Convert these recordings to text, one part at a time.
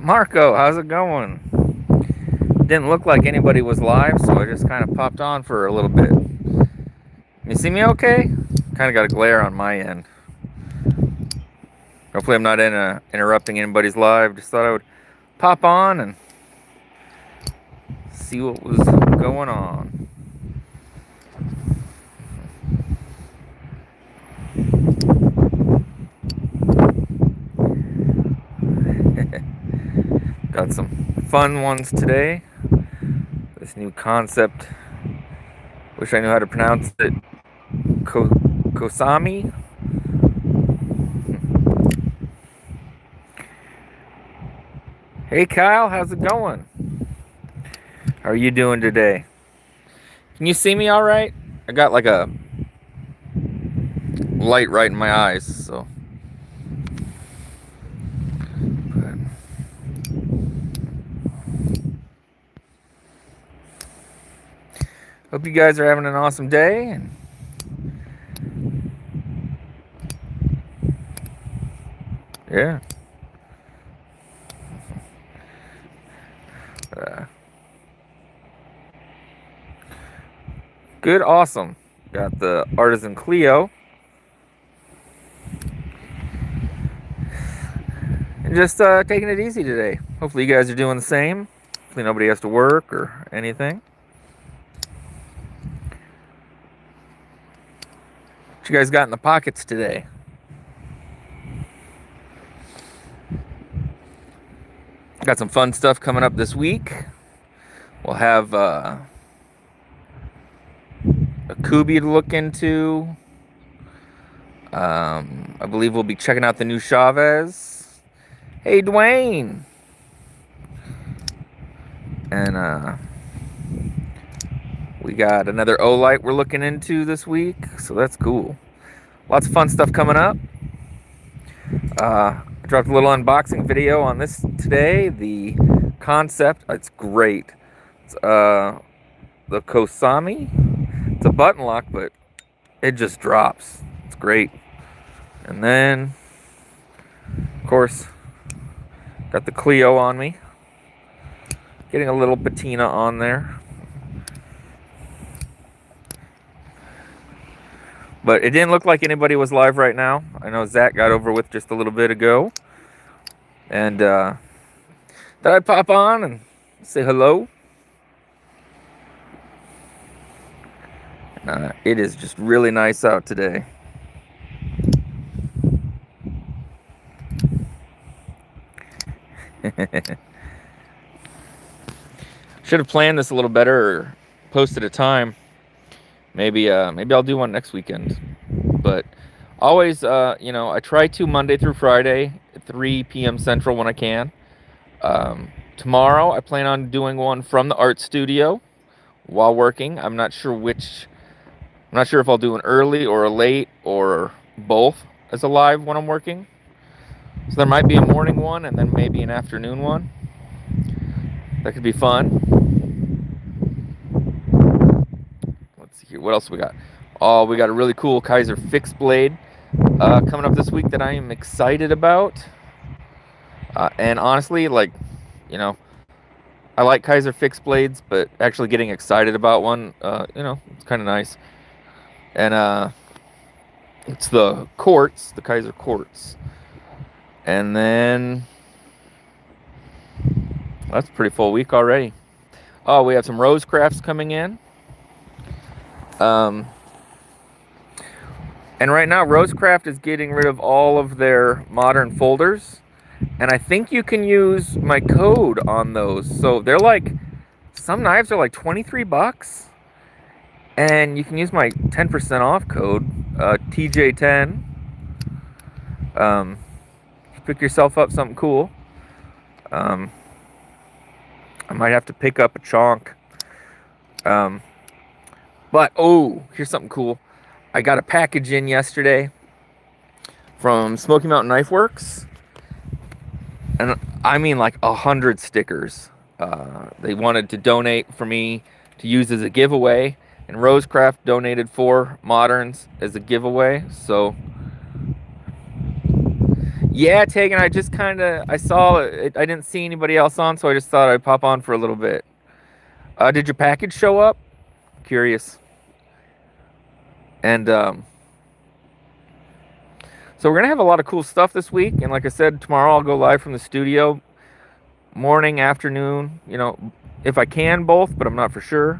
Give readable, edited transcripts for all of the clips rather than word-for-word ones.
Marco, how's it going? Didn't look like anybody was live, so I just kind of popped on for a little bit. You see me okay? Kind of got a glare on my end. Hopefully I'm not interrupting anybody's live. Just thought I would pop on and see what was going on. Got some fun ones today. This new concept. Wish I knew how to pronounce it. Kosami. Hey Kyle, how's it going? How are you doing today? Can you see me all right? I got like a light right in my eyes, so. Hope you guys are having an awesome day. And yeah. Good, awesome. Got the Artisan Clio. And just taking it easy today. Hopefully you guys are doing the same. Hopefully nobody has to work or anything. What you guys got in the pockets today? Got some fun stuff coming up this week. We'll have a Kubi to look into. I believe we'll be checking out the new Chavez. Hey, Dwayne. And we got another Olight we're looking into this week, so that's cool. Lots of fun stuff coming up. I dropped a little unboxing video on this today. The concept, it's great. It's the Kosami. It's a button lock, but it just drops. It's great. And then, of course, got the Clio on me. Getting a little patina on there. But it didn't look like anybody was live right now. I know Zach got over with just a little bit ago. And thought I'd pop on and say hello. It is just really nice out today. Should have planned this a little better or posted a time. Maybe I'll do one next weekend. But always, I try to Monday through Friday at 3 p.m. Central when I can. Tomorrow I plan on doing one from the art studio while working. I'm not sure if I'll do an early or a late or both as a live when I'm working. So there might be a morning one and then maybe an afternoon one. That could be fun. Let's see here. What else we got? Oh, we got a really cool Kaiser fixed blade coming up this week that I am excited about. And honestly, I like Kaiser fixed blades, but actually getting excited about one, it's kind of nice. And it's the quartz, the Kaiser quartz. And then that's a pretty full week already. Oh, we have some Rose Crafts coming in. And right now, Rosecraft is getting rid of all of their modern folders. And I think you can use my code on those. So they're some knives are like $23. And you can use my 10% off code, TJ10. Pick yourself up something cool. I might have to pick up a chonk. But, here's something cool. I got a package in yesterday from Smoky Mountain Knife Works. And I mean 100 stickers. They wanted to donate for me to use as a giveaway. And Rosecraft donated 4 moderns as a giveaway. So, Yeah, Tegan, I saw it. I didn't see anybody else on, so I just thought I'd pop on for a little bit. Did your package show up? Curious. And so we're gonna have a lot of cool stuff this week. And like I said, tomorrow I'll go live from the studio, morning, afternoon. If I can both, but I'm not for sure.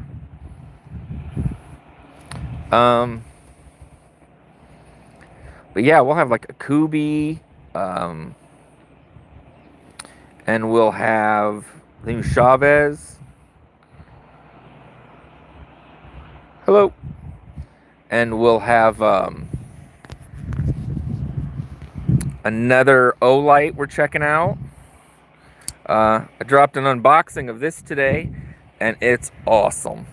But yeah, we'll have like a Kubi, and we'll have the new Chavez. Hello. And we'll have another Olight we're checking out. I dropped an unboxing of this today, and it's awesome.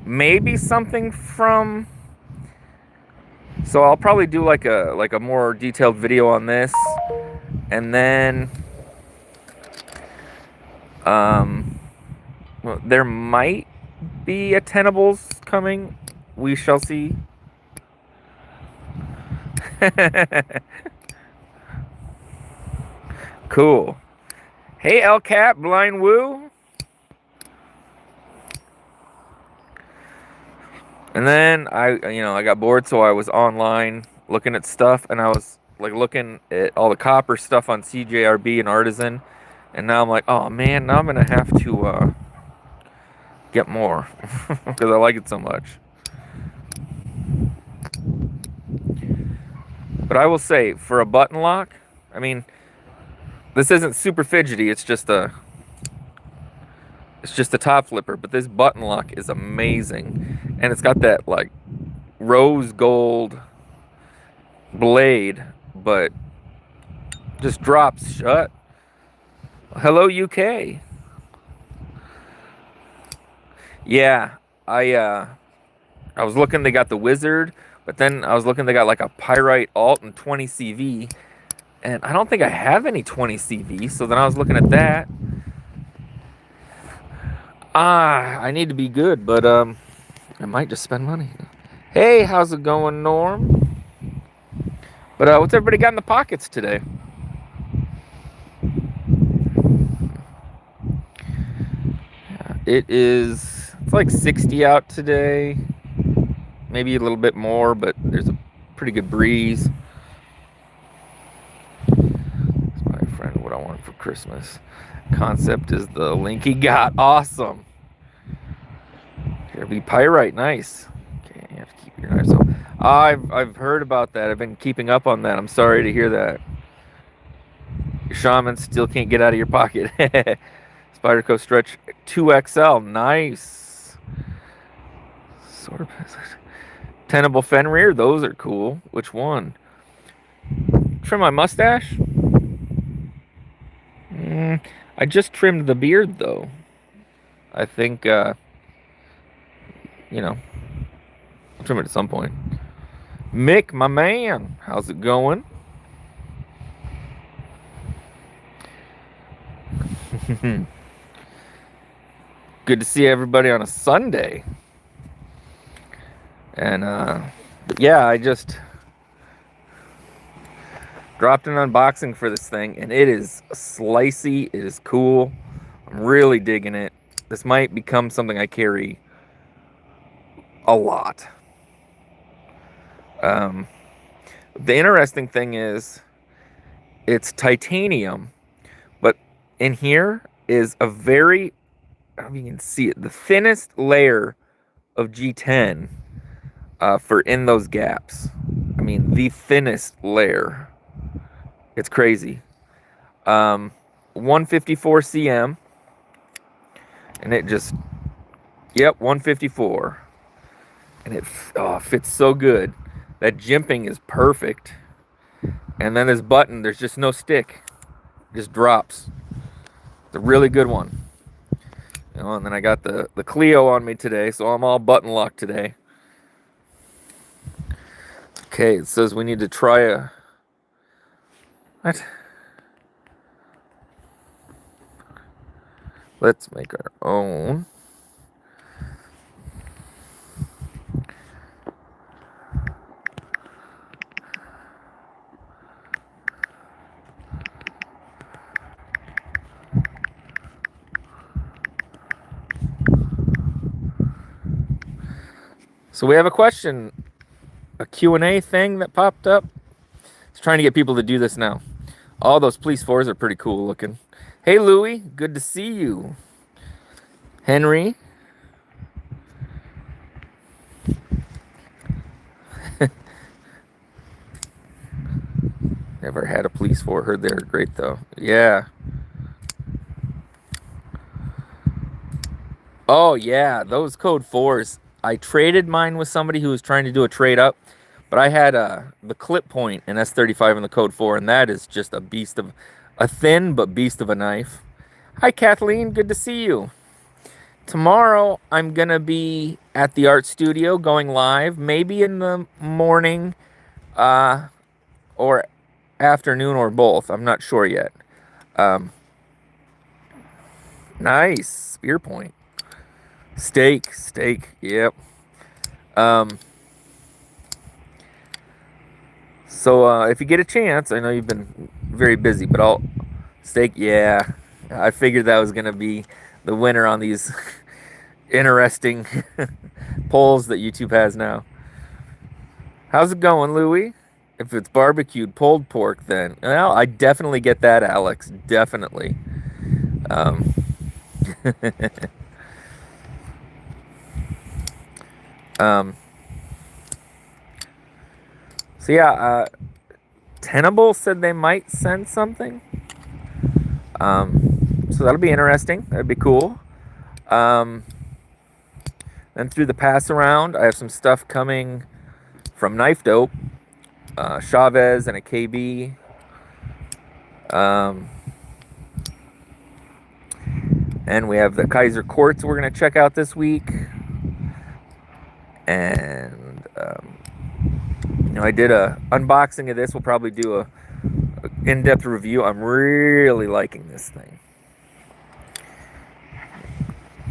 Maybe something from... So I'll probably do like a more detailed video on this, and then well, there might be a Tenables coming. We shall see. Cool. Hey, LCat, Blind Woo. And then I got bored, so I was online looking at stuff, and I was like looking at all the copper stuff on CJRB and Artisan, and now I'm like, oh man, now I'm gonna have to get more because I like it so much. But I will say, for a button lock, I mean, this isn't super fidgety. It's just a top flipper, but this button lock is amazing, and it's got that like rose gold blade, but just drops shut. Hello, UK. Yeah, I was looking. They got the Wizard, but then I was looking. They got like a Pyrite Alt and 20 CV, and I don't think I have any 20 CV. So then I was looking at that. I need to be good, but I might just spend money. Hey, how's it going, Norm? But what's everybody got in the pockets today? It's like 60 out today. Maybe a little bit more, but there's a pretty good breeze. That's my friend, what I want for Christmas. Concept is the link he got. Awesome. Here be Pyrite, nice. Okay, you have to keep your knives open. I've heard about that. I've been keeping up on that. I'm sorry to hear that. Your shaman still can't get out of your pocket. Spyderco Stretch 2XL, nice. Sort of Tenable Fenrir, those are cool. Which one? Trim my mustache? I just trimmed the beard though. I think I'll trim it at some point. Mick, my man, how's it going? Good to see everybody on a Sunday. And but yeah, I just dropped an unboxing for this thing, and it is slicey. It is cool. I'm really digging it. This might become something I carry a lot. The interesting thing is it's titanium, but in here is a very, I don't know if you can see it, the thinnest layer of G10 for in those gaps. I mean, the thinnest layer. It's crazy. 154 cm, and it just, yep, 154, and it fits so good. That jimping is perfect, and then this button, there's just no stick, it just drops. It's a really good one. And then I got the Clio on me today, so I'm all button locked today. Okay, it says we need to try a... What? Let's make our own. So we have a question, a Q&A thing that popped up. It's trying to get people to do this now. All those police 4s are pretty cool looking. Hey, Louie, good to see you. Henry. Never had a police 4. Heard they're great, though. Yeah. Oh, yeah, those Code 4s. I traded mine with somebody who was trying to do a trade up, but I had the clip point in S35 in the Code 4, and that is just a beast of a thin but beast of a knife. Hi, Kathleen. Good to see you. Tomorrow, I'm going to be at the art studio going live, maybe in the morning or afternoon or both. I'm not sure yet. Nice. Spear point. Steak. Yep. So if you get a chance, I know you've been very busy, but steak, yeah. I figured that was going to be the winner on these interesting polls that YouTube has now. How's it going, Louie? If it's barbecued pulled pork, then well, I definitely get that, Alex. Definitely. So yeah, Tenable said they might send something. So that'll be interesting. That'd be cool. Then through the pass around, I have some stuff coming from Knife Dope, Chavez and a KB. And we have the Kaiser Quartz we're going to check out this week. And, I did a unboxing of this. We'll probably do a in-depth review. I'm really liking this thing.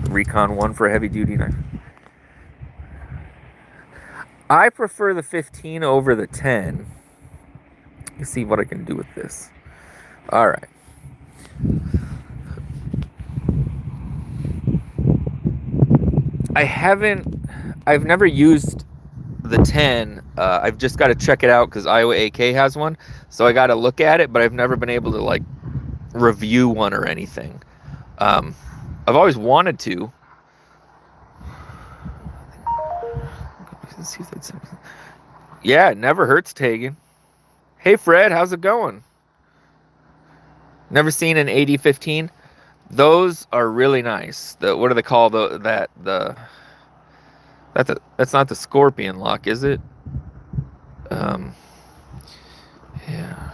Recon 1 for a heavy-duty knife. I prefer the 15 over the 10. Let's see what I can do with this. All right. I've never used the 10. I've just got to check it out because Iowa AK has one. So I got to look at it, but I've never been able to review one or anything. I've always wanted to. Let's see if that's... Yeah, it never hurts tagging. Hey Fred, how's it going? Never seen an 80-15? Those are really nice. What do they call that's not the Scorpion lock, is it? Yeah.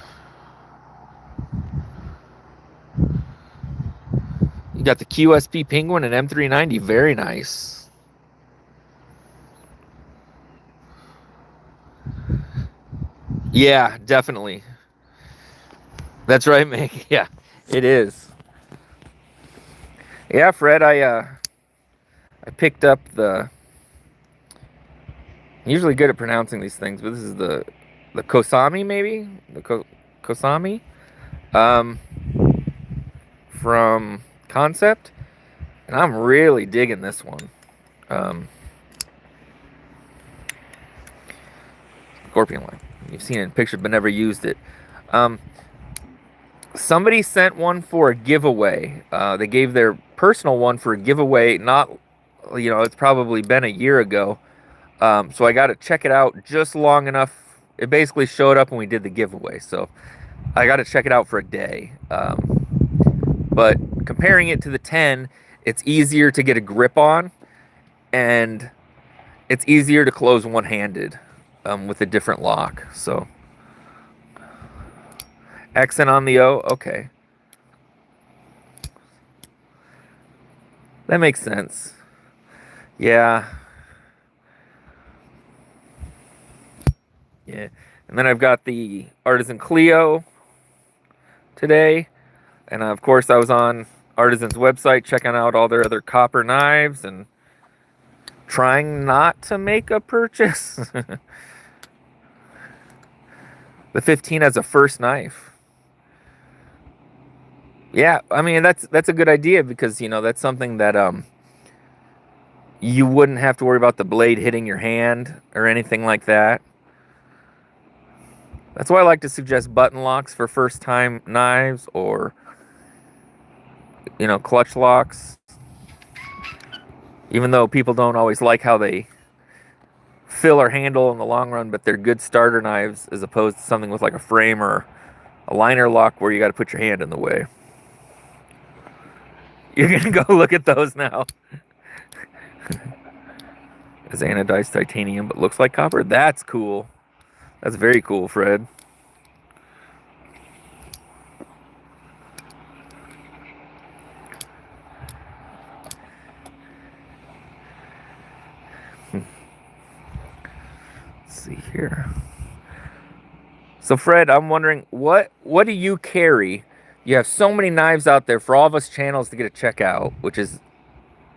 You got the QSP Penguin and M390, very nice. Yeah, definitely. That's right, Meg. Yeah, it is. Yeah, Fred, I picked up I'm usually good at pronouncing these things, but this is the Kosami, maybe? The Kosami? From Concept. And I'm really digging this one. Scorpion line. You've seen it in pictures, but never used it. Somebody sent one for a giveaway. They gave their personal one for a giveaway. Not, it's probably been a year ago. So I got to check it out just long enough. It basically showed up when we did the giveaway. So I got to check it out for a day. But comparing it to the 10, it's easier to get a grip on. And it's easier to close one-handed with a different lock. So... accent on the O? Okay. That makes sense. Yeah. Yeah. And then I've got the Artisan Clio today. And of course I was on Artisan's website checking out all their other copper knives and trying not to make a purchase. The 15 as a first knife. Yeah, I mean that's a good idea because that's something that you wouldn't have to worry about the blade hitting your hand or anything like that. That's why I like to suggest button locks for first time knives, or clutch locks. Even though people don't always like how they feel or handle in the long run, but they're good starter knives as opposed to something with like a frame or a liner lock where you got to put your hand in the way. You're gonna go look at those now. It's anodized titanium, but looks like copper. That's cool. That's very cool, Fred. Let's see here. So Fred, I'm wondering, what do you carry? You have so many knives out there for all of us channels to get to check out, which is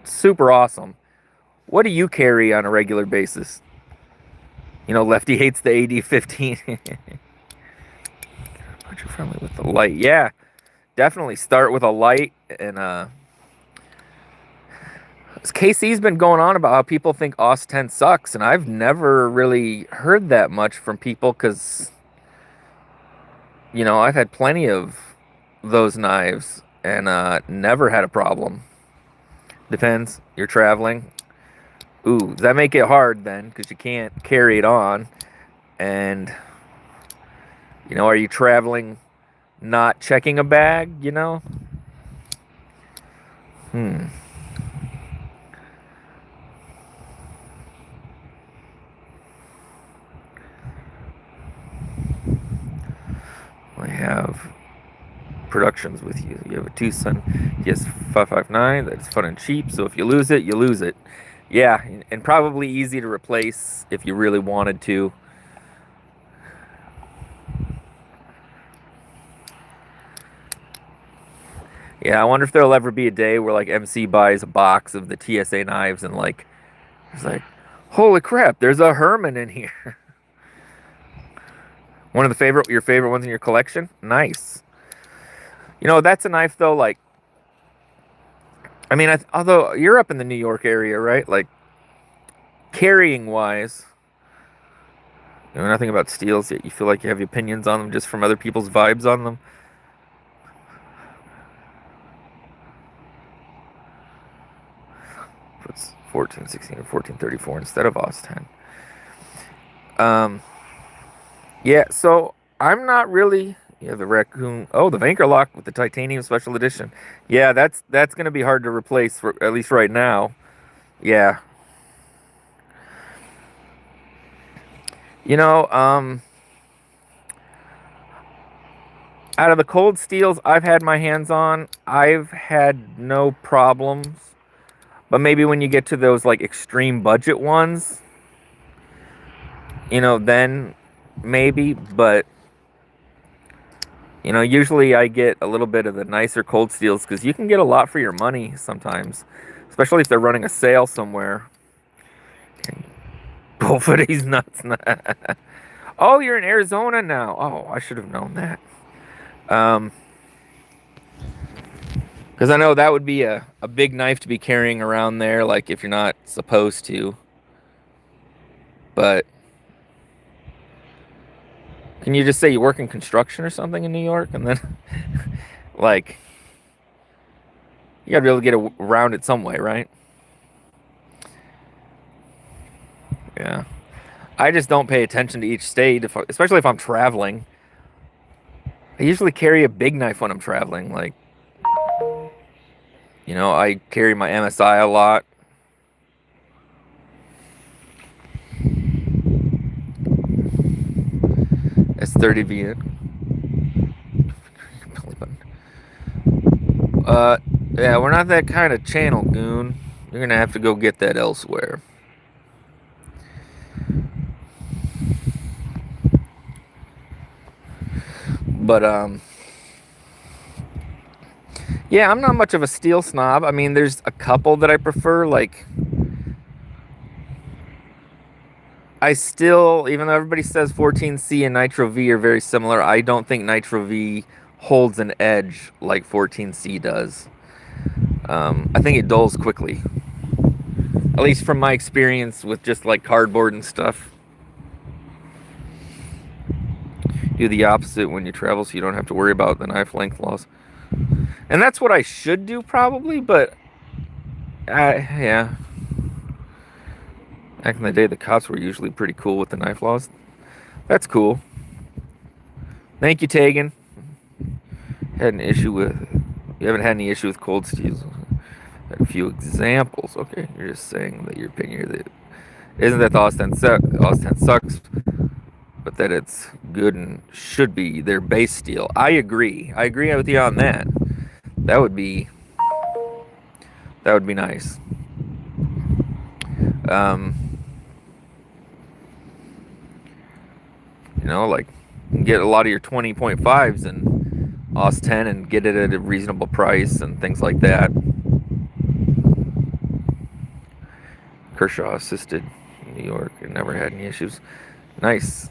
super awesome. What do you carry on a regular basis? Lefty hates the AD-15. Budget friendly with the light. Yeah, definitely start with a light. And KC's been going on about how people think AUS 10 sucks, and I've never really heard that much from people because I've had plenty of those knives and never had a problem. Depends. You're traveling. Ooh, does that make it hard then? Because you can't carry it on. And, are you traveling not checking a bag, I have productions with you. You have a Tucson DS559 that's fun and cheap, so if you lose it, you lose it. Yeah, and probably easy to replace if you really wanted to. Yeah, I wonder if there'll ever be a day where like MC buys a box of the TSA knives and like it's like, holy crap, there's a Herman in here. One of your favorite ones in your collection? Nice. That's a knife though, like, I mean, although you're up in the New York area, right? Like, carrying wise, you know nothing about steels yet. You feel like you have opinions on them just from other people's vibes on them. Puts 1416 or 1434 instead of AUS 10. Yeah, so I'm not really. Yeah, the raccoon. Oh, the Vanker lock with the titanium special edition. Yeah, that's gonna be hard to replace for at least right now. Yeah. Out of the cold steels I've had my hands on, I've had no problems. But maybe when you get to those like extreme budget ones, then maybe. But usually I get a little bit of the nicer cold steels because you can get a lot for your money sometimes, especially if they're running a sale somewhere. Both of these nuts. Oh, you're in Arizona now. Oh, I should have known that. Because I know that would be a big knife to be carrying around there, like if you're not supposed to. But can you just say you work in construction or something in New York, and then like you gotta be able to get around it some way, right? Yeah. I just don't pay attention to each state, especially if I'm traveling. I usually carry a big knife when I'm traveling. Like, I carry my MSI a lot. S30 Viet. Yeah, we're not that kind of channel, goon. You're gonna have to go get that elsewhere. But yeah, I'm not much of a steel snob. I mean, there's a couple that I prefer. Like, I still, even though everybody says 14C and Nitro V are very similar, I don't think Nitro V holds an edge like 14C does. I think it dulls quickly. At least from my experience with just like cardboard and stuff. Do the opposite when you travel so you don't have to worry about the knife length loss. And that's what I should do probably, but yeah. Back in the day, the cops were usually pretty cool with the knife laws. That's cool. Thank you, Tegan. Had an issue with... You haven't had any issue with cold steels. Had a few examples. Okay, you're just saying that your opinion... Isn't that the Osten sucks, but that it's good and should be their base steel. I agree. I agree with you on that. That would be nice. You know, like get a lot of your 20.5s and OS 10 and get it at a reasonable price and things like that. Kershaw assisted in New York and never had any issues. Nice.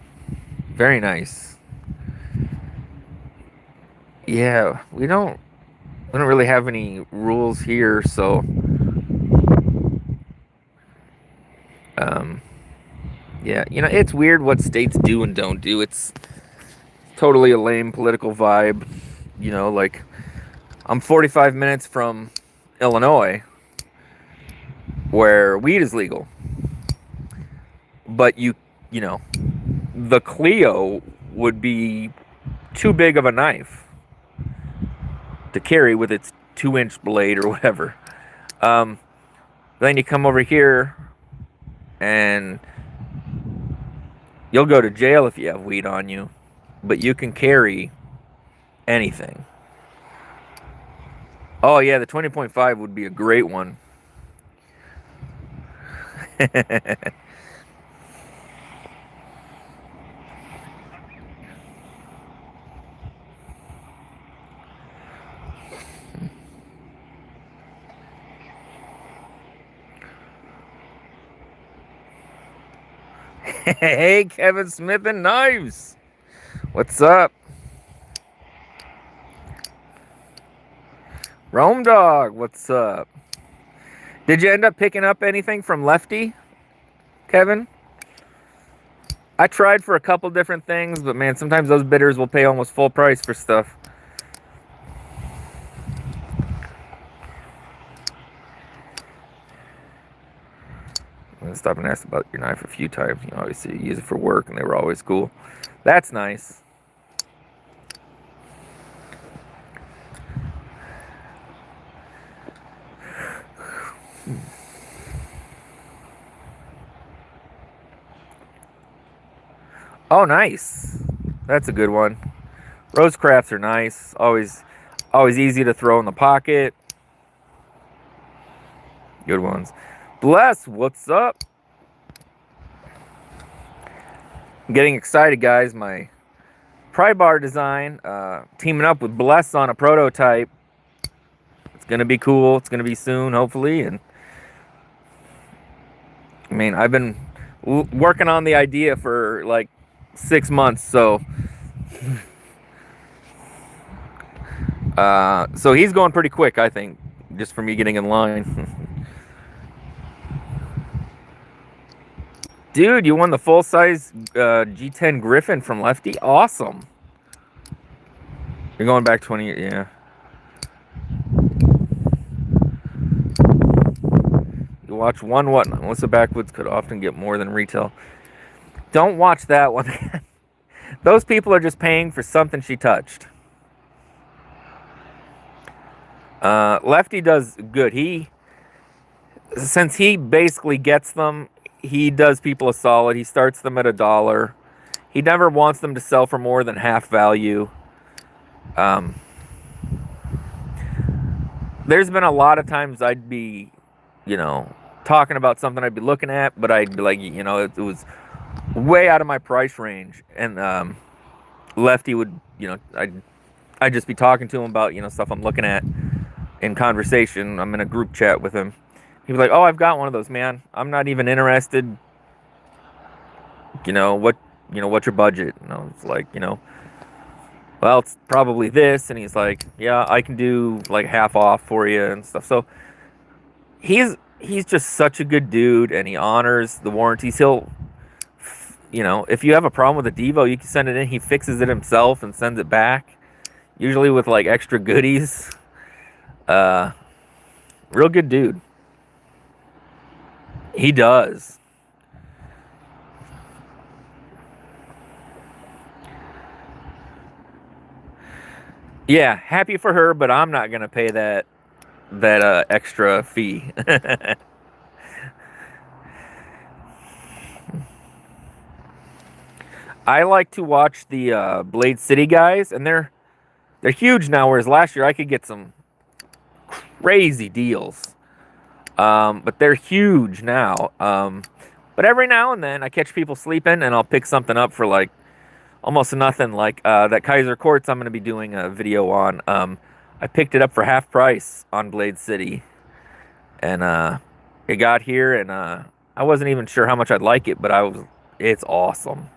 Very nice. Yeah, we don't really have any rules here, so yeah, you know, it's weird what states do and don't do. It's totally a lame political vibe. You know, like I'm 45 minutes from Illinois where weed is legal. But you know, the Clio would be too big of a knife to carry with its 2-inch blade or whatever. Then you come over here and you'll go to jail if you have weed on you, but you can carry anything. Oh yeah, the 20.5 would be a great one. Hey, Kevin Smith and Knives. What's up? Rome Dog, what's up? Did you end up picking up anything from Lefty, Kevin? I tried for a couple different things, but man, sometimes those bidders will pay almost full price for stuff. I stopped and asked about your knife a few times. You know, obviously you use it for work, and they were always cool. That's nice. Oh, nice. That's a good one. Rosecrafts are nice. Always easy to throw in the pocket. Good ones. Bless, what's up? I'm getting excited, guys. My pry bar design, teaming up with Bless on a prototype. It's gonna be cool. It's gonna be soon, hopefully. And I mean, I've been working on the idea for like 6 months, so so he's going pretty quick, I think, just for me getting in line. Dude, you won the full-size G10 Griffin from Lefty? Awesome. You're going back 20 years, yeah. You watch One What? Melissa Backwoods could often get more than retail. Don't watch that one. Those people are just paying for something she touched. Lefty does good. Since he basically gets them, he does people a solid. He starts them at $1. He never wants them to sell for more than half value. There's been a lot of times I'd be, you know, talking about something I'd be looking at, but I'd be like, you know, it was way out of my price range. And Lefty would, you know, I'd just be talking to him about, you know, stuff I'm looking at in conversation. I'm in a group chat with him. He was like, "Oh, I've got one of those, man. I'm not even interested. You know, what's your budget?" And I was like, you know, well, it's probably this. And he's like, "Yeah, I can do like half off for you and stuff." So he's he's just such a good dude, and he honors the warranties. He'll, if you have a problem with a Devo, you can send it in. He fixes it himself and sends it back, usually with like extra goodies. Uh, Real good dude. He does. Yeah, happy for her, but I'm not gonna pay that extra fee. I like to watch the Blade City guys, and they're huge now. Whereas last year I could get some crazy deals, but they're huge now. But every now and then I catch people sleeping, and I'll pick something up for like almost nothing. Like that Kaiser Quartz I'm going to be doing a video on. I picked it up for half price on Blade City, and it got here, and I wasn't even sure how much I'd like it, but it's awesome.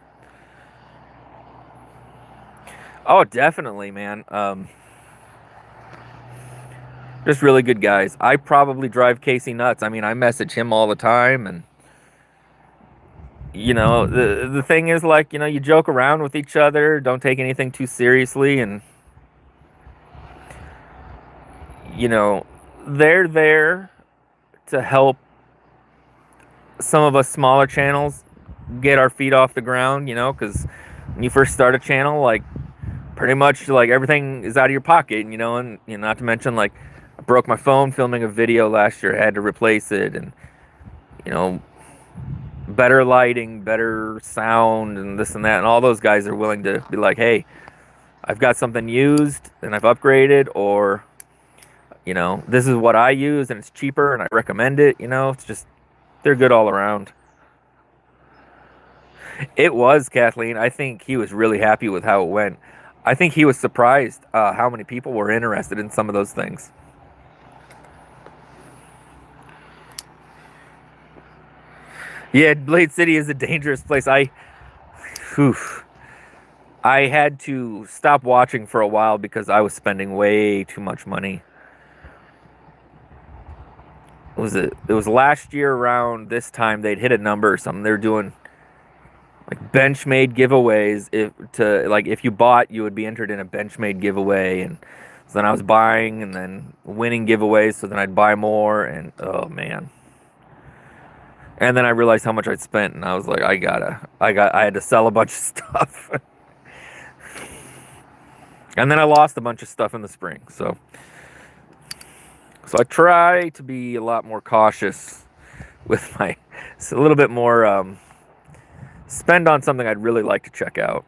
Oh, definitely, man. Just really good guys. I probably drive Casey nuts. I mean, I message him all the time, and the thing is, like, you joke around with each other, don't take anything too seriously, and you know, they're there to help some of us smaller channels get our feet off the ground, because when you first start a channel, like, pretty much, like, everything is out of your pocket, and not to mention, like, I broke my phone filming a video last year, I had to replace it, and, better lighting, better sound, and this and that, and all those guys are willing to be like, hey, I've got something used, and I've upgraded, or, this is what I use, and it's cheaper, and I recommend it, it's just, they're good all around. It was, Kathleen. I think he was really happy with how it went. I think he was surprised how many people were interested in some of those things. Yeah, Blade City is a dangerous place. I had to stop watching for a while because I was spending way too much money. It was last year around this time they'd hit a number or something. They're doing like Benchmade giveaways. If you bought, you would be entered in a Benchmade giveaway, and so then I was buying and then winning giveaways. So then I'd buy more, and oh man. And then I realized how much I'd spent, and I was like, I had to sell a bunch of stuff. And then I lost a bunch of stuff in the spring. So I try to be a lot more cautious with it's a little bit more, spend on something I'd really like to check out.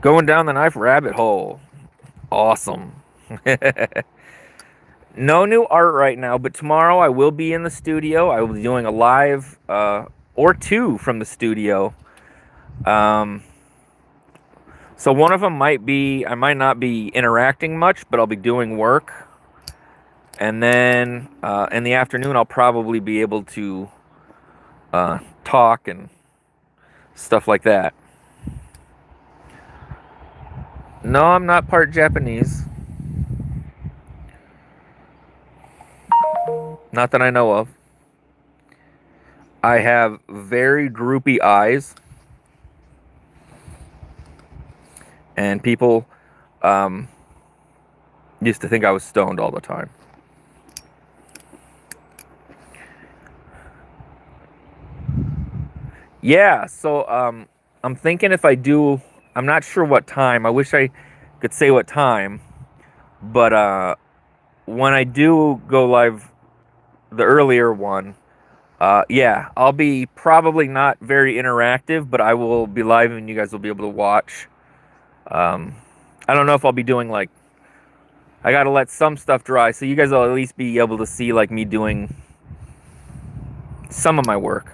Going down the knife rabbit hole. Awesome. No new art right now, but tomorrow I will be in the studio. I will be doing a live or two from the studio. So one of them I might not be interacting much, but I'll be doing work. And then in the afternoon, I'll probably be able to talk and stuff like that. No, I'm not part Japanese. Not that I know of. I have very droopy eyes. And people used to think I was stoned all the time. Yeah, so I'm thinking if I do, I'm not sure what time. I wish I could say what time. But when I do go live, the earlier one, yeah, I'll be probably not very interactive, but I will be live and you guys will be able to watch. I don't know if I'll be doing like, I gotta let some stuff dry, so you guys will at least be able to see like me doing some of my work.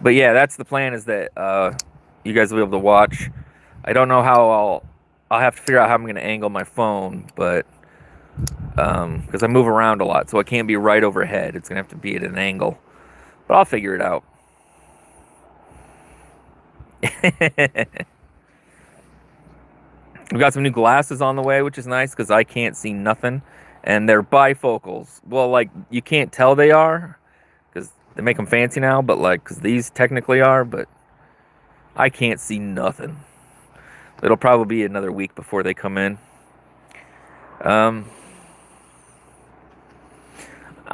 But yeah, that's the plan, is that you guys will be able to watch. I don't know how I'll have to figure out how I'm going to angle my phone, but because I move around a lot, so it can't be right overhead. It's going to have to be at an angle, but I'll figure it out. We've got some new glasses on the way, which is nice because I can't see nothing, and they're bifocals. Well, like, you can't tell they are because they make them fancy now, but like, because these technically are, but I can't see nothing. It'll probably be another week before they come in. I'm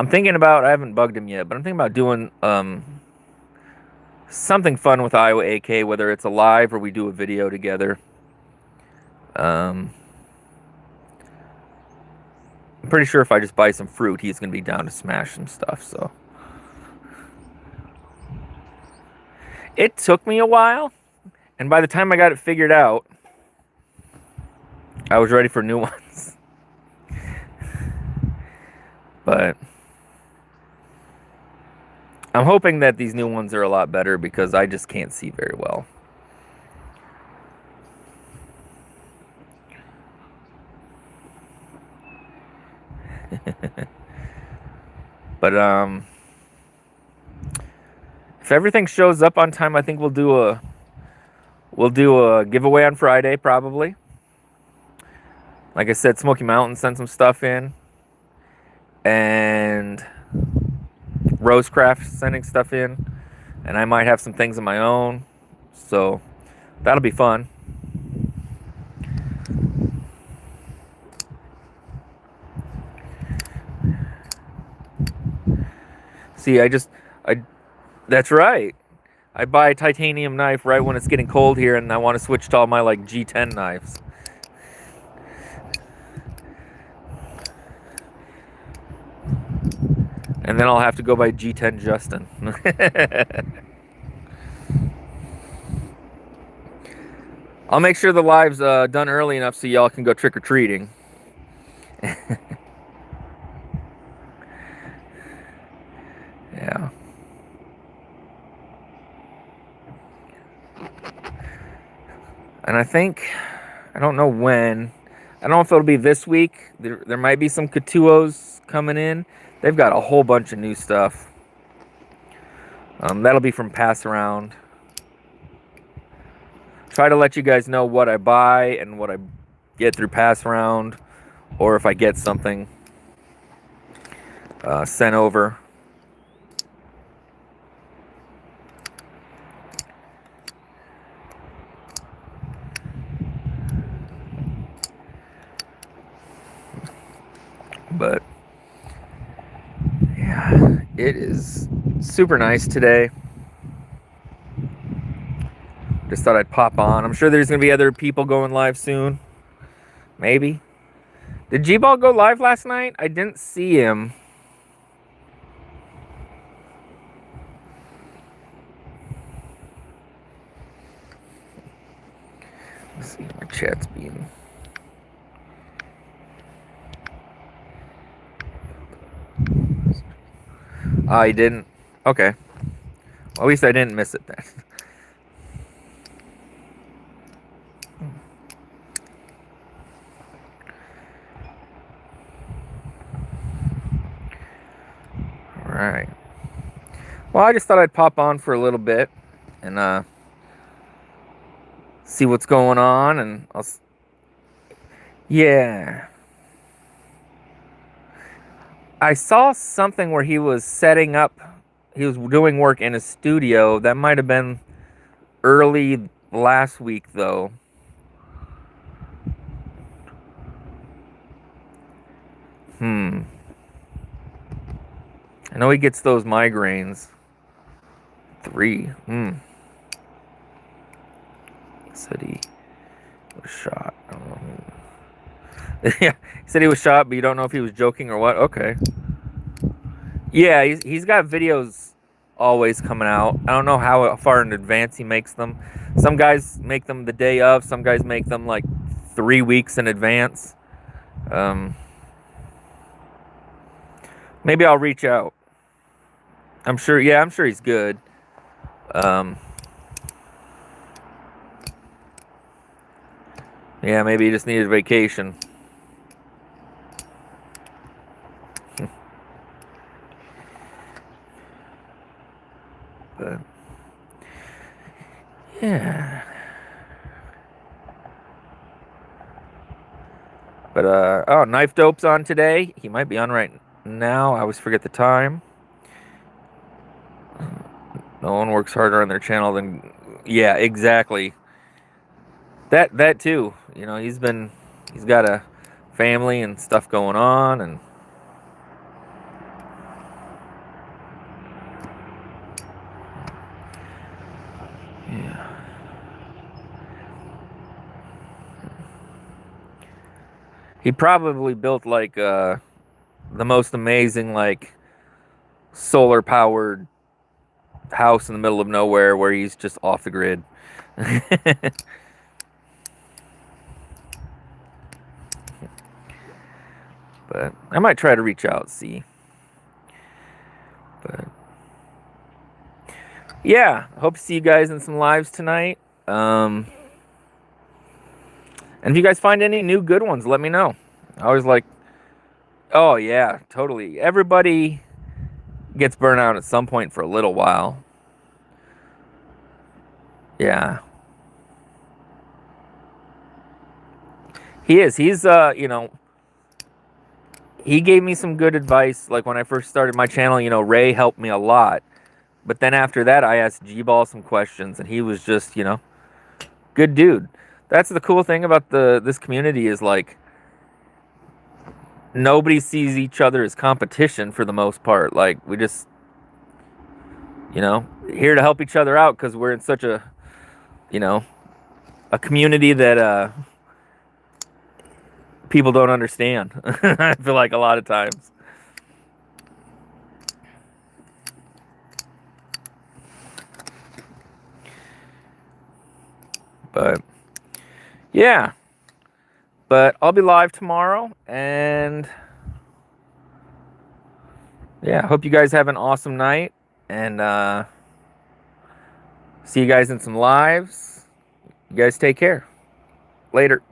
thinking about, I haven't bugged him yet, but I'm thinking about doing something fun with Iowa AK, whether it's a live or we do a video together. I'm pretty sure if I just buy some fruit, he's going to be down to smash some stuff, so. It took me a while, and by the time I got it figured out, I was ready for new ones. But I'm hoping that these new ones are a lot better because I just can't see very well. But if everything shows up on time, I think we'll do a giveaway on Friday probably. Like I said, Smoky Mountain sent some stuff in, and Rosecraft sending stuff in, and I might have some things of my own, so that'll be fun. See, that's right. I buy a titanium knife right when it's getting cold here, and I want to switch to all my like G10 knives. And then I'll have to go by TitaniumJustin. I'll make sure the live's done early enough so y'all can go trick-or-treating. Yeah. And I don't know when. I don't know if it'll be this week. There might be some Katuos coming in. They've got a whole bunch of new stuff. That'll be from Pass Around. Try to let you guys know what I buy and what I get through Pass Around, or if I get something sent over. But yeah, it is super nice today. Just thought I'd pop on. I'm sure there's going to be other people going live soon. Maybe. Did G-Ball go live last night? I didn't see him. Let's see, my chat's being... Oh, he didn't? Okay. Well, at least I didn't miss it then. Alright. Well, I just thought I'd pop on for a little bit and see what's going on, and yeah. I saw something where he was setting up, he was doing work in a studio. That might have been early last week, though. I know he gets those migraines. 3. Said he was shot. I don't know. Yeah, he said he was shot, but you don't know if he was joking or what. Okay. Yeah, he's got videos always coming out. I don't know how far in advance he makes them. Some guys make them the day of. Some guys make them like 3 weeks in advance. Maybe I'll reach out. I'm sure he's good. Yeah, maybe he just needed a vacation. But yeah. But oh, Knife Dope's on today. He might be on right now. I always forget the time. No one works harder on their channel than... Yeah, exactly. That too. You know, he's got a family and stuff going on, and yeah. He probably built like the most amazing like solar powered house in the middle of nowhere where he's just off the grid. But I might try to reach out, see. But yeah, hope to see you guys in some lives tonight. And if you guys find any new good ones, let me know. I always like... Oh yeah, totally. Everybody gets burnt out at some point for a little while. Yeah. He is. He's you know, he gave me some good advice. Like when I first started my channel, you know, Ray helped me a lot. But then after that, I asked G-Ball some questions, and he was just, you know, good dude. That's the cool thing about this community is like nobody sees each other as competition for the most part. Like we just, you know, here to help each other out because we're in such a, you know, a community that people don't understand. I feel like a lot of times. But yeah. But I'll be live tomorrow, and yeah, hope you guys have an awesome night, and see you guys in some lives. You guys take care. Later.